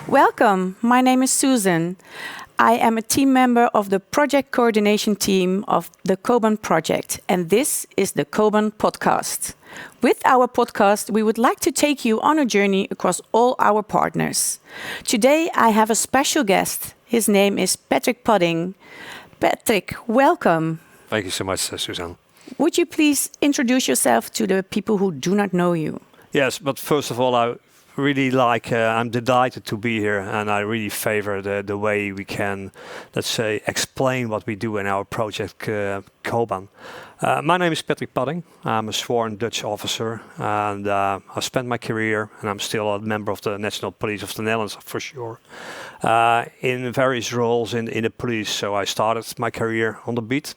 Welcome, my name is Susan. I am a team member of the project coordination team of the KOBAN Project, and this is the KOBAN Podcast. With our podcast, we would like to take you on a journey across all our partners. Today, I have a special guest. His name is Patrick Pudding. Patrick, welcome. Thank you so much, Suzanne. Would you please introduce yourself to the people who do not know you? Yes, but first of all, I'm delighted to be here, and I really favor the way we can, let's say, explain what we do in our project KOBAN. My name is Patrick Pudding. I'm a sworn Dutch officer, and I spent my career, and I'm still a member of the National Police of the Netherlands for sure, in various roles in the police. So I started my career on the beat,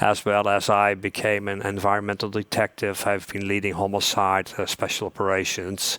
as well as I became an environmental detective. I've been leading homicide, special operations.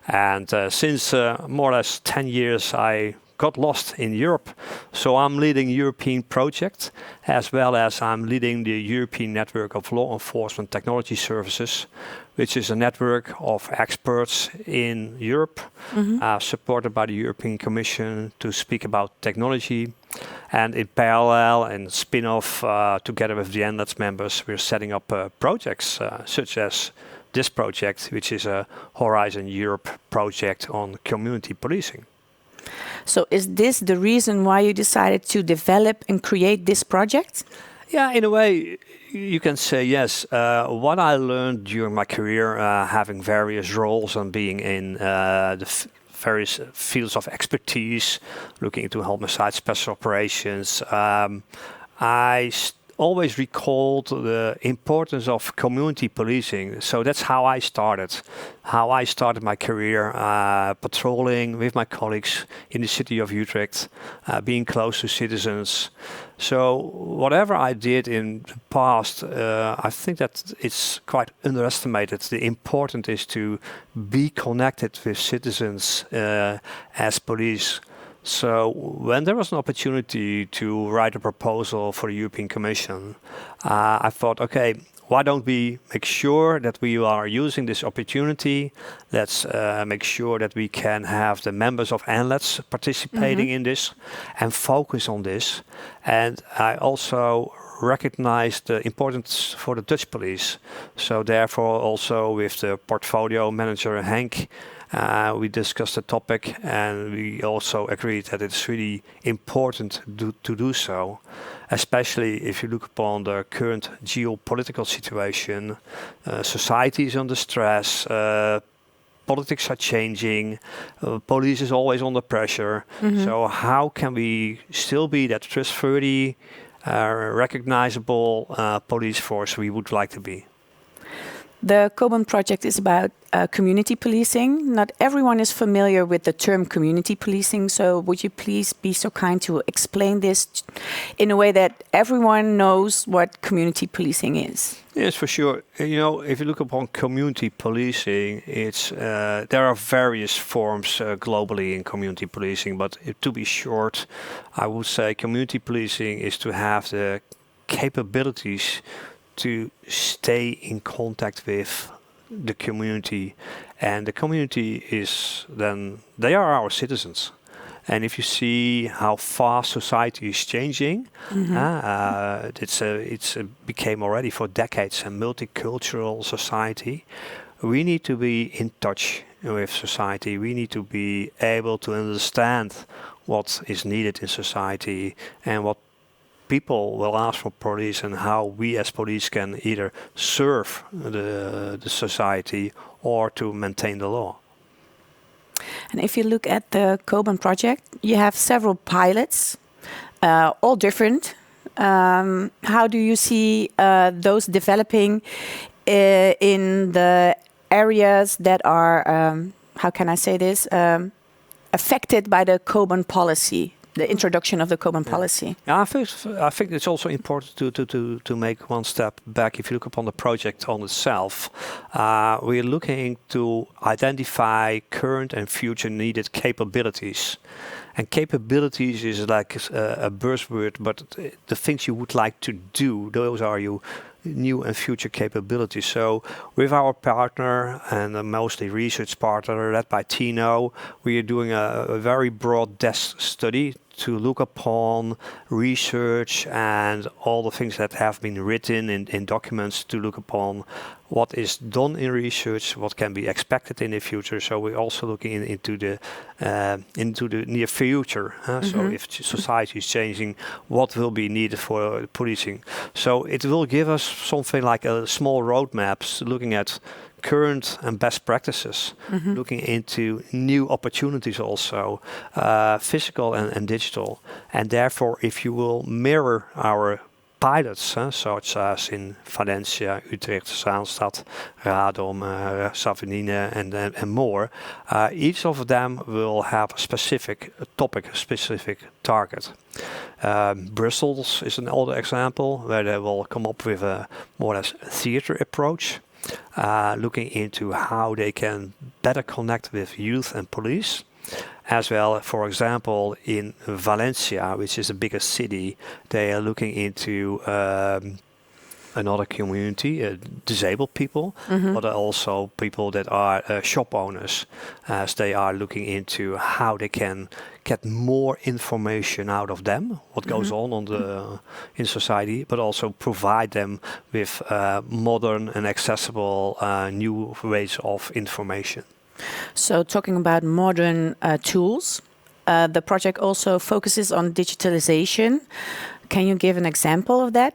And since more or less 10 years, I got lost in Europe. So I'm leading European project, as well as I'm leading the European network of law enforcement technology services, which is a network of experts in Europe, supported by the European Commission to speak about technology. And in parallel and spin-off, together with the NLETS members, we're setting up projects such as this project, which is a Horizon Europe project on community policing. So is this the reason why you decided to develop and create this project? Yeah, in a way, you can say yes. What I learned during my career, having various roles and being in various fields of expertise, looking into homicide, special operations, I always recalled the importance of community policing. So that's how I started. My career, patrolling with my colleagues in the city of Utrecht, being close to citizens. So whatever I did in the past, I think that it's quite underestimated. The importance is to be connected with citizens as police. So when there was an opportunity to write a proposal for the European Commission, I thought, okay, why don't we make sure that we are using this opportunity? Let's make sure that we can have the members of NLETS participating in this and focus on this. And I also recognize the importance for the Dutch police. So therefore also with the portfolio manager Henk, we discussed the topic, and we also agreed that it's really important to do so, especially if you look upon the current geopolitical situation. Society is under stress, politics are changing, police is always under pressure. So how can we still be that trustworthy, recognizable police force we would like to be? The KOBAN project is about community policing. Not everyone is familiar with the term community policing, so would you please be so kind to explain this in a way that everyone knows what community policing is? Yes, for sure. You know, if you look upon community policing, it's there are various forms globally in community policing, but to be short, I would say community policing is to have the capabilities to stay in contact with the community, and the community is then they are our citizens. And if you see how fast society is changing, it's became already for decades a multicultural society. We need to be in touch with society. We need to be able to understand what is needed in society and what people will ask for police, and how we as police can either serve the society or to maintain the law. And if you look at the KOBAN project, you have several pilots, all different. How do you see those developing in the areas that are, how can I say this, affected by the KOBAN policy? The introduction of the KOBAN policy. I think it's also important to make one step back. If you look upon the project on itself, we're looking to identify current and future needed capabilities. And capabilities is like a buzzword, but the things you would like to do, those are new and future capabilities. So with our partner, and a mostly research partner led by Tino, we are doing a very broad desk study to look upon research and all the things that have been written in documents, to look upon what is done in research, what can be expected in the future. So we're also looking into the near future. So if society is changing, what will be needed for policing? So it will give us something like a small roadmaps looking at current and best practices, looking into new opportunities also, physical and digital. And therefore, if you will mirror our pilots, such as in Valencia, Utrecht, Zaanstad, Radom, Savinine, and more, each of them will have a specific topic, a specific target. Brussels is another example where they will come up with a more or less theater approach, looking into how they can better connect with youth and police. As well, for example, in Valencia, which is the biggest city, they are looking into another community, disabled people, but also people that are shop owners, as they are looking into how they can get more information out of them, what goes on in society, but also provide them with modern and accessible new ways of information. So talking about modern tools, the project also focuses on digitalization. Can you give an example of that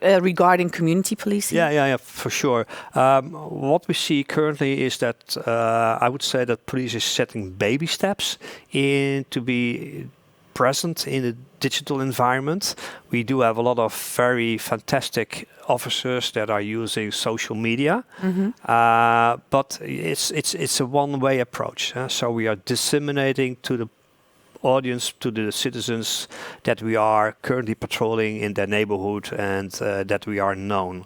regarding community policing? Yeah, for sure. What we see currently is that I would say that police is setting baby steps in to be present in a digital environment. We do have a lot of very fantastic officers that are using social media, but it's a one-way approach. So we are disseminating to the audience, to the citizens, that we are currently patrolling in their neighborhood and that we are known.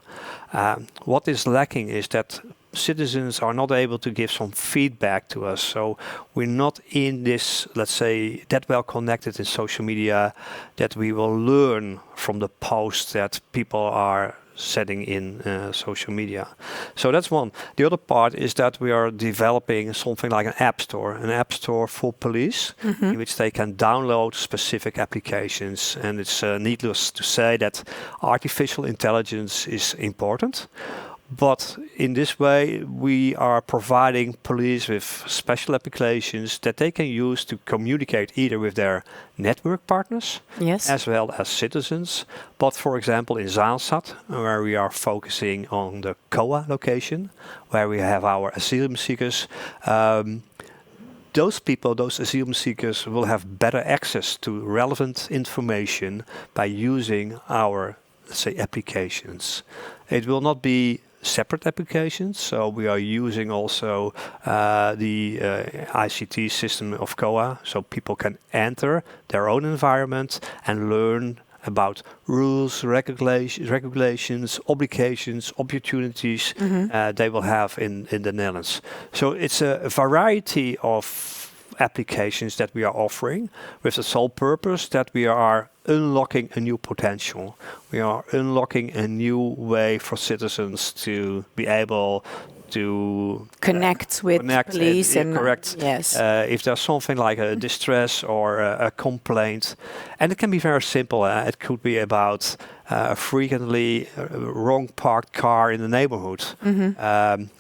What is lacking is that citizens are not able to give some feedback to us. So we're not in this, let's say, that well connected in social media that we will learn from the posts that people are setting in social media. So that's one. The other part is that we are developing something like an app store for police, in which they can download specific applications. And it's needless to say that artificial intelligence is important. But in this way, we are providing police with special applications that they can use to communicate either with their network partners, as well as citizens. But for example, in Zaanstad, where we are focusing on the COA location, where we have our asylum seekers, those people, those asylum seekers, will have better access to relevant information by using our, let's say, applications. It will not be separate applications, so we are using also the ICT system of COA, so people can enter their own environment and learn about rules, regulations, obligations, opportunities they will have in the Netherlands. So it's a variety of applications that we are offering with the sole purpose that we are unlocking a new potential. We are unlocking a new way for citizens to be able to connect with police and correct. Yes. If there's something like a distress or a complaint, and it can be very simple. It could be about a frequently wrong parked car in the neighborhood.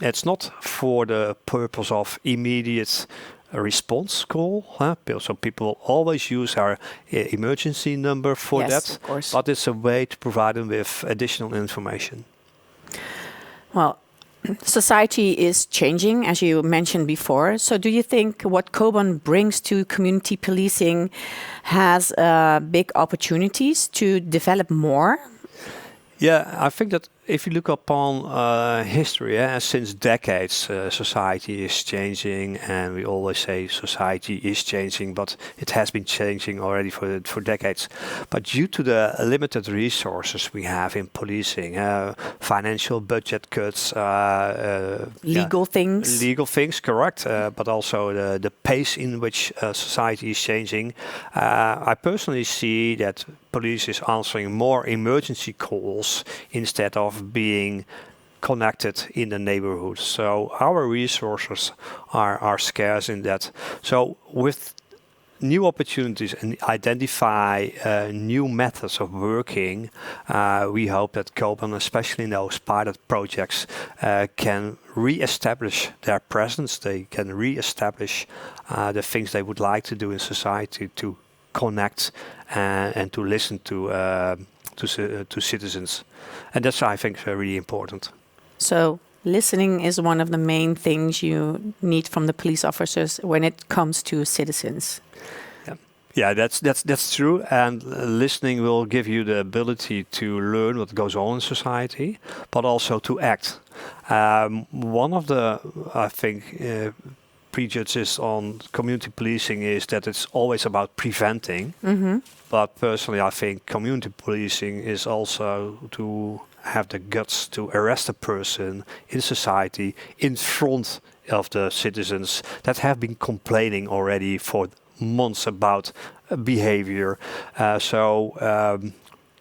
It's not for the purpose of immediate response call, so people always use our emergency number for that, of course. But it's a way to provide them with additional information. Well, society is changing, as you mentioned before. So do you think what KOBAN brings to community policing has big opportunities to develop more? Yeah, I think that if you look upon history, since decades, society is changing, and we always say society is changing, but it has been changing already for decades. But due to the limited resources we have in policing, financial budget cuts, legal things, correct, but also the pace in which society is changing, I personally see that police is answering more emergency calls instead of being connected in the neighborhood. So our resources are scarce in that. So with new opportunities and identify new methods of working, we hope that KOBAN, especially in those pilot projects, can re-establish their presence. They can re-establish the things they would like to do in society, to connect and to listen to citizens. And that's, I think, really important. So listening is one of the main things you need from the police officers when it comes to citizens. Yeah, that's true. And listening will give you the ability to learn what goes on in society, but also to act. One of the, I think, prejudices on community policing is that it's always about preventing. Mm-hmm. But personally, I think community policing is also to have the guts to arrest a person in society in front of the citizens that have been complaining already for months about behavior.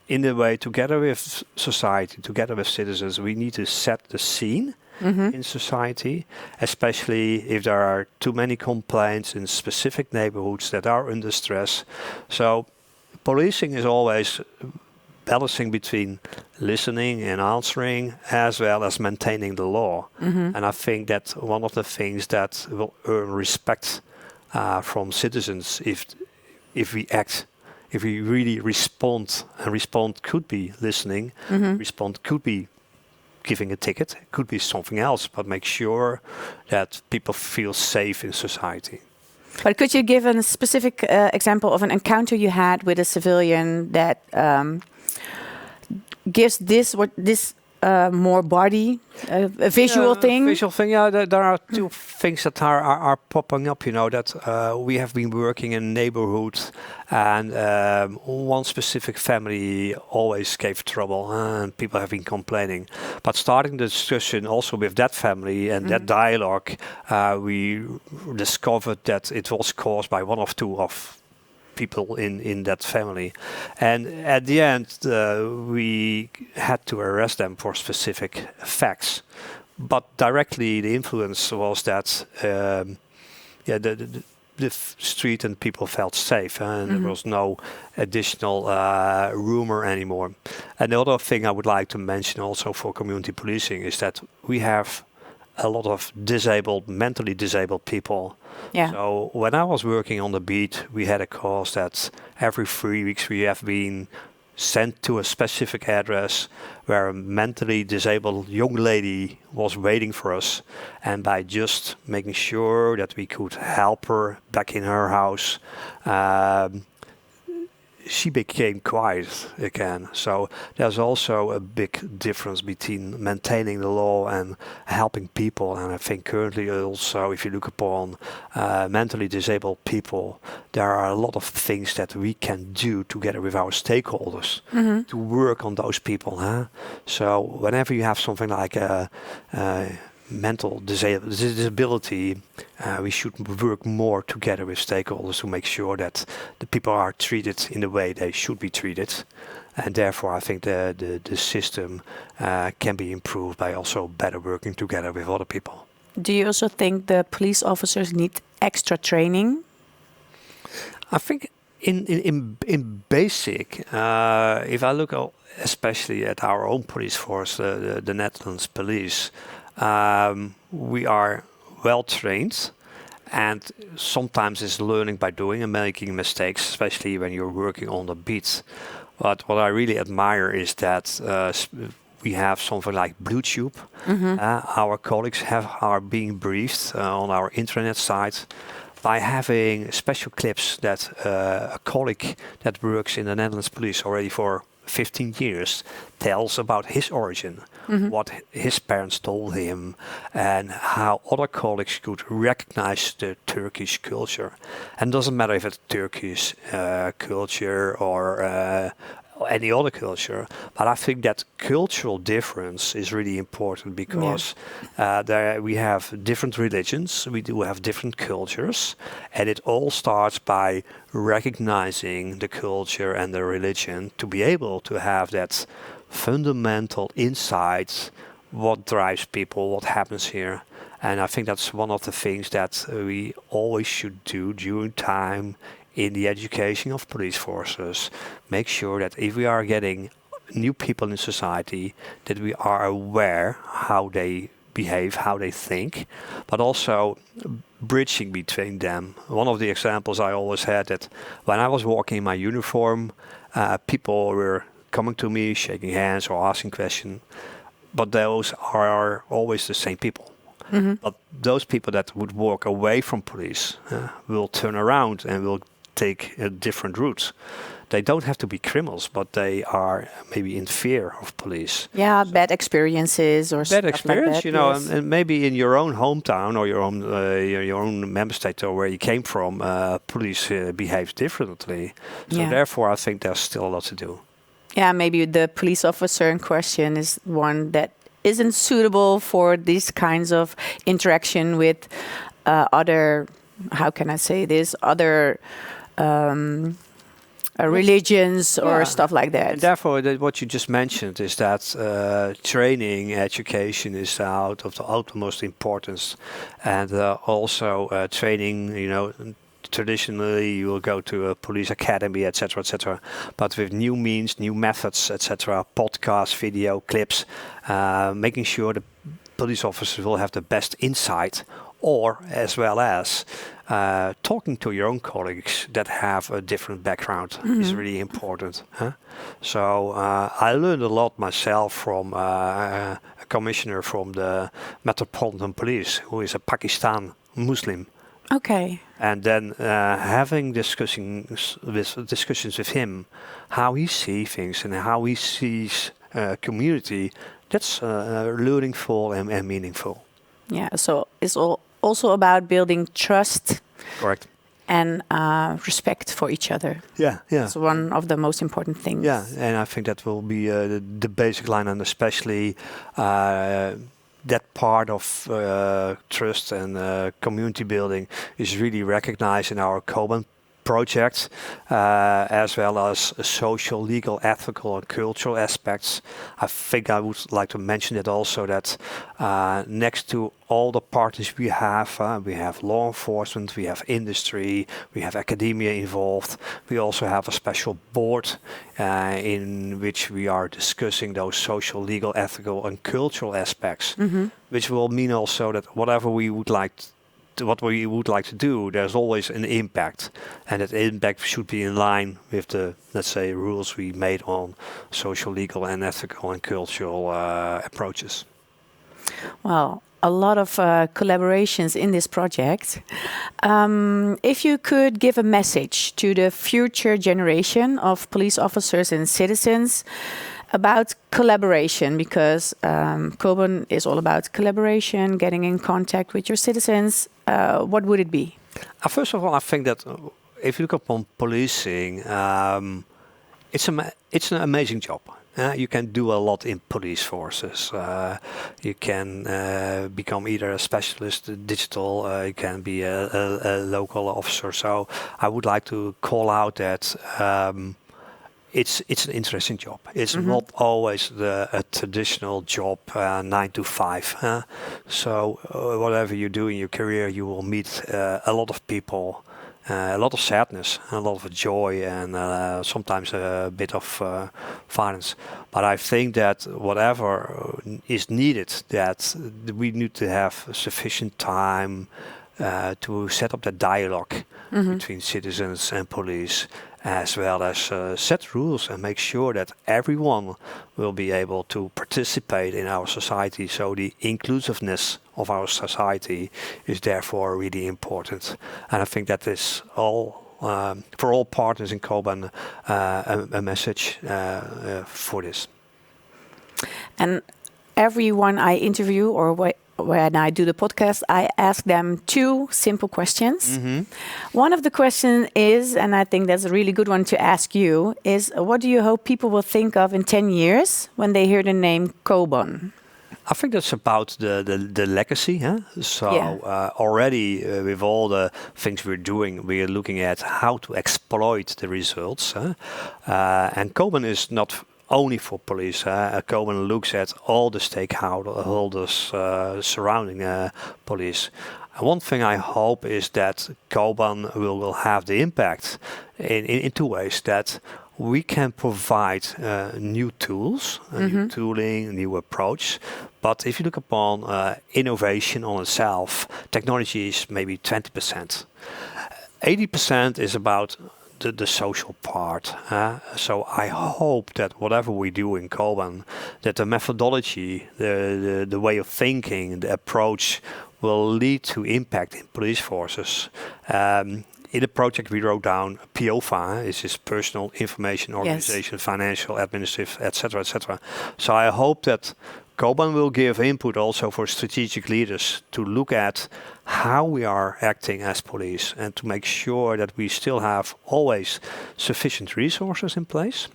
In the way, together with society, together with citizens, we need to set the scene in society, especially if there are too many complaints in specific neighborhoods that are under stress. So policing is always balancing between listening and answering, as well as maintaining the law. And I think that one of the things that will earn respect from citizens if we act, if we really respond, and respond could be listening, respond could be giving a ticket, could be something else, but make sure that people feel safe in society. But could you give a specific example of an encounter you had with a civilian that gives this more body, a visual thing? Visual thing, yeah. There are two things that are popping up, that we have been working in neighborhoods, and one specific family always gave trouble, and people have been complaining. But starting the discussion also with that family and that dialogue, we discovered that it was caused by one of two of people in that family, and at the end we had to arrest them for specific facts, but directly the influence was that the street and people felt safe, and there was no additional rumor anymore. And the other thing I would like to mention also for community policing is that we have a lot of mentally disabled people. Yeah. So when I was working on the beat, we had a cause that every 3 weeks we have been sent to a specific address where a mentally disabled young lady was waiting for us. And by just making sure that we could help her back in her house, she became quiet again. So there's also a big difference between maintaining the law and helping people. And I think currently also, if you look upon mentally disabled people, there are a lot of things that we can do together with our stakeholders to work on those people. So whenever you have something like a mental disability, we should work more together with stakeholders to make sure that the people are treated in the way they should be treated. And therefore, I think the system can be improved by also better working together with other people. Do you also think the police officers need extra training? I think in basic, if I look especially at our own police force, the Netherlands police, we are well trained, and sometimes it's learning by doing and making mistakes, especially when you're working on the beat. But what I really admire is that we have something like Bluetooth. Our colleagues are being briefed on our intranet site by having special clips that a colleague that works in the Netherlands police already for 15 years tells about his origin, what his parents told him, and how other colleagues could recognize the Turkish culture. And it doesn't matter if it's Turkish culture or or any other culture. But I think that cultural difference is really important because there we have different religions, we do have different cultures, and it all starts by recognizing the culture and the religion to be able to have that fundamental insight, what drives people, what happens here. And I think that's one of the things that we always should do during time in the education of police forces. Make sure that if we are getting new people in society, that we are aware how they behave, how they think, but also bridging between them. One of the examples I always had that when I was walking in my uniform, people were coming to me, shaking hands or asking questions, but those are always the same people. But those people that would walk away from police will turn around and will take a different route. They don't have to be criminals, but they are maybe in fear of police. Yeah, bad experiences or Bad stuff experience, like that, you know, yes. and maybe in your own hometown or your own member state or where you came from, police behaves differently. So therefore, I think there's still a lot to do. Yeah, maybe the police officer in question is one that isn't suitable for these kinds of interaction with other, how can I say this, other religions or stuff like that. And therefore, what you just mentioned is that training, education is out of the utmost importance. And also training, you know, traditionally you will go to a police academy, etc., etc. But with new means, new methods, etc., podcasts, video clips, making sure the police officers will have the best insight, or as well as talking to your own colleagues that have a different background is really important. So I learned a lot myself from a commissioner from the Metropolitan Police, who is a Pakistan Muslim. Okay. And then having discussions with him, how he sees things and how he sees community, that's learningful and meaningful. Yeah, so it's also about building trust. Correct. And respect for each other. Yeah. It's one of the most important things. Yeah, and I think that will be the basic line, and especially that part of trust and community building is really recognized in our KOBAN project, as well as social, legal, ethical, and cultural aspects. I think I would like to mention it also that next to all the partners we have law enforcement, we have industry, we have academia involved. We also have a special board in which we are discussing those social, legal, ethical, and cultural aspects, which will mean also that whatever we would like to do, there's always an impact, and that impact should be in line with the, let's say, rules we made on social, legal, and ethical and cultural approaches. Well, a lot of collaborations in this project. If you could give a message to the future generation of police officers and citizens about collaboration, because KOBAN is all about collaboration, getting in contact with your citizens, what would it be? First of all, I think that if you look upon policing, it's an amazing job. You can do a lot in police forces. You can become either a specialist, digital, you can be a local officer. So I would like to call out that it's an interesting job. It's not always a traditional job, 9 to 5. So whatever you do in your career, you will meet a lot of people, a lot of sadness, a lot of joy, and sometimes a bit of violence. But I think that whatever is needed, that we need to have sufficient time to set up that dialogue between citizens and police, as well as set rules and make sure that everyone will be able to participate in our society. So the inclusiveness of our society is therefore really important. And I think that is all, for all partners in KOBAN, a message for this. And everyone I interview or when I do the podcast, I ask them 2 simple questions. One of the questions is, and I think that's a really good one to ask you, is what do you hope people will think of in 10 years when they hear the name KOBAN? I think that's about the legacy. Huh? So already with all the things we're doing, we're looking at how to exploit the results. And KOBAN is not only for police. KOBAN looks at all the stakeholders surrounding police. And one thing I hope is that KOBAN will have the impact in 2 ways. That we can provide new tools, new tooling, new approach. But if you look upon innovation on itself, technology is maybe 20%. 80% is about the social part. So I hope that whatever we do in KOBAN, that the methodology, the way of thinking, the approach will lead to impact in police forces. In the project we wrote down POFA, is his personal information, organization, financial, administrative, etc., etc. So I hope that KOBAN will give input also for strategic leaders to look at how we are acting as police and to make sure that we still have always sufficient resources in place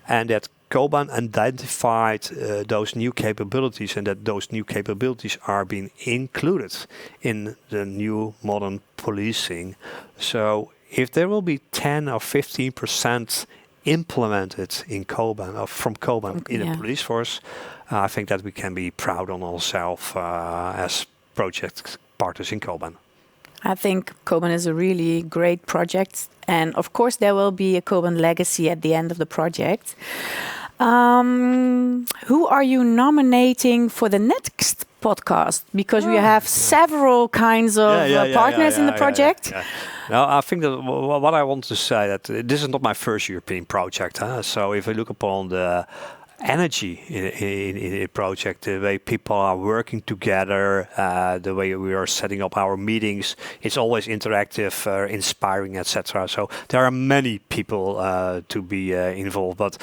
and that KOBAN identified those new capabilities and that those new capabilities are being included in the new modern policing. So if there will be 10 or 15% implemented in KOBAN or from KOBAN in a police force, I think that we can be proud on ourselves as project partners in KOBAN. I think KOBAN is a really great project, and of course there will be a KOBAN legacy at the end of the project. Who are you nominating for the next podcast? Because we have several kinds of partners in the project. Now, I think that what I want to say that this is not my first European project. So if we look upon the energy in a project, the way people are working together, the way we are setting up our meetings, it's always interactive, inspiring, etc. So there are many people to be involved. But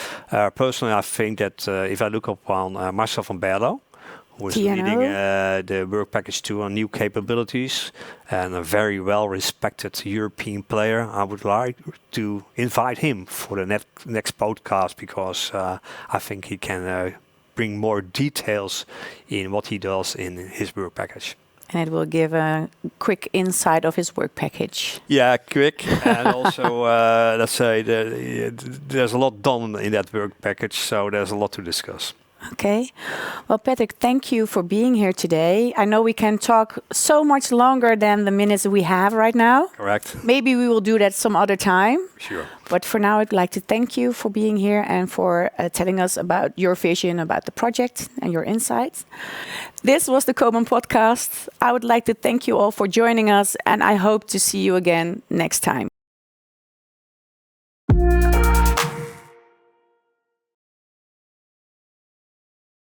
personally, I think that if I look upon Marcel van Berlo, who is leading the work package 2 on new capabilities and a very well-respected European player, I would like to invite him for the next podcast because I think he can bring more details in what he does in his work package. And it will give a quick insight of his work package. Yeah, quick. And also, let's say, there's a lot done in that work package, so there's a lot to discuss. Okay. Well, Patrick, thank you for being here today. I know we can talk so much longer than the minutes we have right now. Correct. Maybe we will do that some other time. Sure. But for now, I'd like to thank you for being here and for telling us about your vision about the project and your insights. This was the KOBAN Podcast. I would like to thank you all for joining us, and I hope to see you again next time.